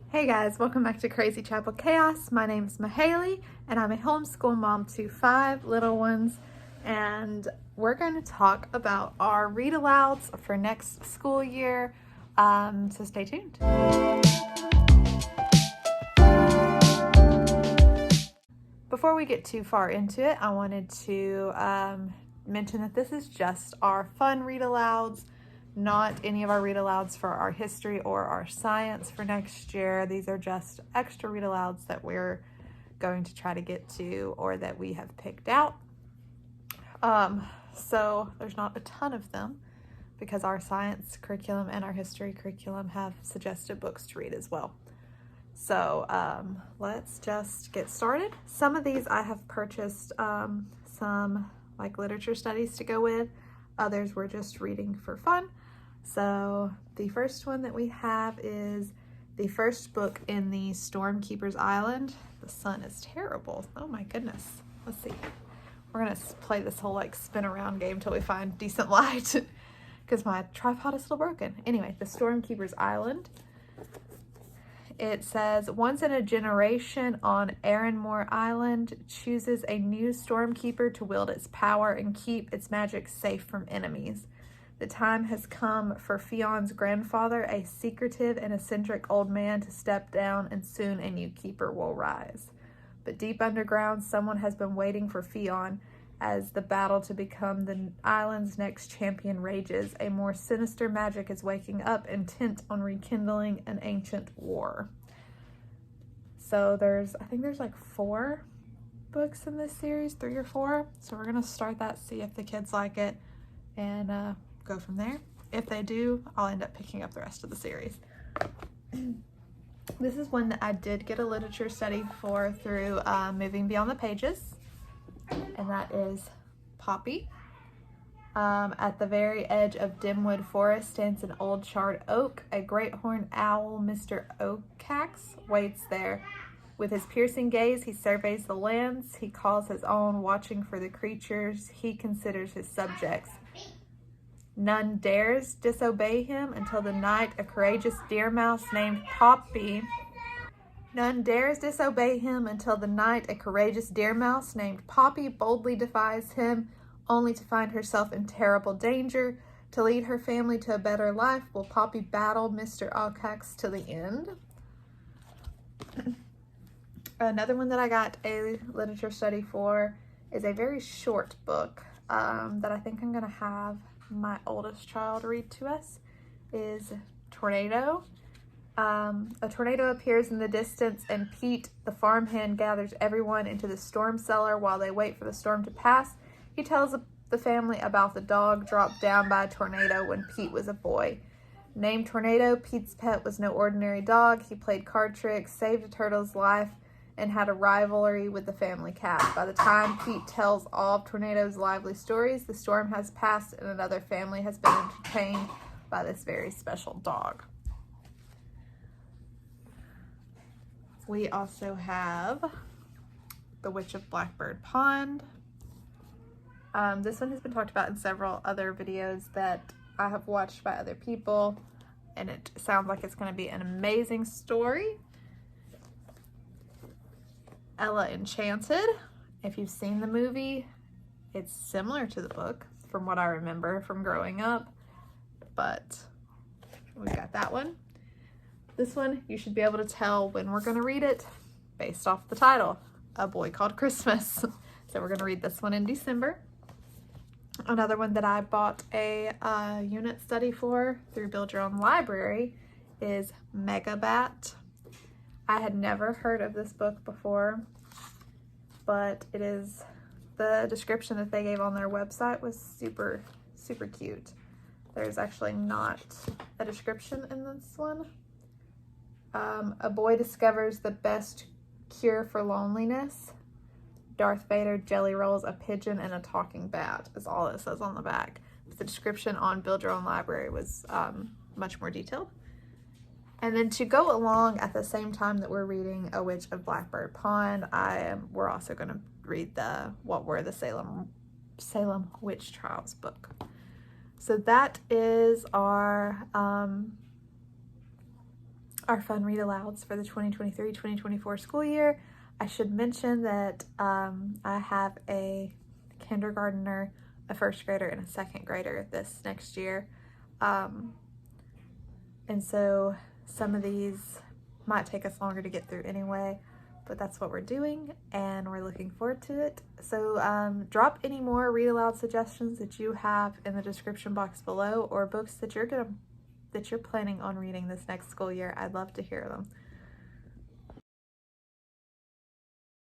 Hey guys, welcome back to Crazy Chapel Chaos. My name is Mahaley and I'm a homeschool mom to 5 little ones, and we're going to talk about our read alouds for next school year, so stay tuned. Before we get too far into it, I wanted to mention that this is just our fun read alouds, not any of our read alouds for our history or our science for next year. These are just extra read alouds that we're going to try to get to or that we have picked out. So there's not a ton of them because our science curriculum and our history curriculum have suggested books to read as well. So let's just get started. Some of these I have purchased some like literature studies to go with. Others we're just reading for fun. So the first one that we have is the first book in the Stormkeeper's Island. The sun is terrible. Oh my goodness. Let's see. We're gonna play this whole like spin around game till we find decent light because my tripod is still broken. Anyway, the Stormkeeper's Island. It says, once in a generation on Erinmore Island chooses a new stormkeeper to wield its power and keep its magic safe from enemies. The time has come for Fion's grandfather, a secretive and eccentric old man, to step down, and soon a new keeper will rise. But deep underground, someone has been waiting for Fion. As the battle to become the island's next champion rages, a more sinister magic is waking up, intent on rekindling an ancient war. So I think there's like 4 books in this series, 3 or 4. So we're gonna start that, see if the kids like it, and go from there. If they do, I'll end up picking up the rest of the series. This is one that I did get a literature study for through Moving Beyond the Pages, and that is Poppy. At the very edge of Dimwood Forest stands an old charred oak. A great horned owl, Mr. Oakcax, waits there. With his piercing gaze, he surveys the lands he calls his own, watching for the creatures he considers his subjects. None dares disobey him until the night a courageous deer mouse named Poppy boldly defies him, only to find herself in terrible danger. To lead her family to a better life, will Poppy battle Mr. Oakcax to the end? Another one that I got a literature study for is a very short book that I think I'm going to have my oldest child read to us, is Tornado. A tornado appears in the distance, and Pete, the farmhand, gathers everyone into the storm cellar while they wait for the storm to pass. He tells the family about the dog dropped down by a tornado when Pete was a boy. Named Tornado, Pete's pet was no ordinary dog. He played card tricks, saved a turtle's life, and had a rivalry with the family cat. By the time Pete tells all of Tornado's lively stories, the storm has passed and another family has been entertained by this very special dog. We also have The Witch of Blackbird Pond. This one has been talked about in several other videos that I have watched by other people, and it sounds like it's going to be an amazing story. Ella Enchanted. If you've seen the movie, it's similar to the book from what I remember from growing up, but we've got that one. This one, you should be able to tell when we're going to read it based off the title, A Boy Called Christmas. So we're going to read this one in December. Another one that I bought a unit study for through Build Your Own Library is Megabat. I had never heard of this book before, but the description that they gave on their website was super, super cute. There's actually not a description in this one. A boy discovers the best cure for loneliness. Darth Vader jelly rolls a pigeon and a talking bat is all it says on the back. The description on Build Your Own Library was much more detailed. And then to go along at the same time that we're reading A Witch of Blackbird Pond, we're also going to read What Were the Salem Witch Trials book. So that is our our fun read alouds for the 2023-2024 school year. I should mention that I have a kindergartner, a first grader, and a second grader this next year. And so some of these might take us longer to get through anyway, but that's what we're doing and we're looking forward to it. So drop any more read aloud suggestions that you have in the description box below, or books that you're planning on reading this next school year. I'd love to hear them.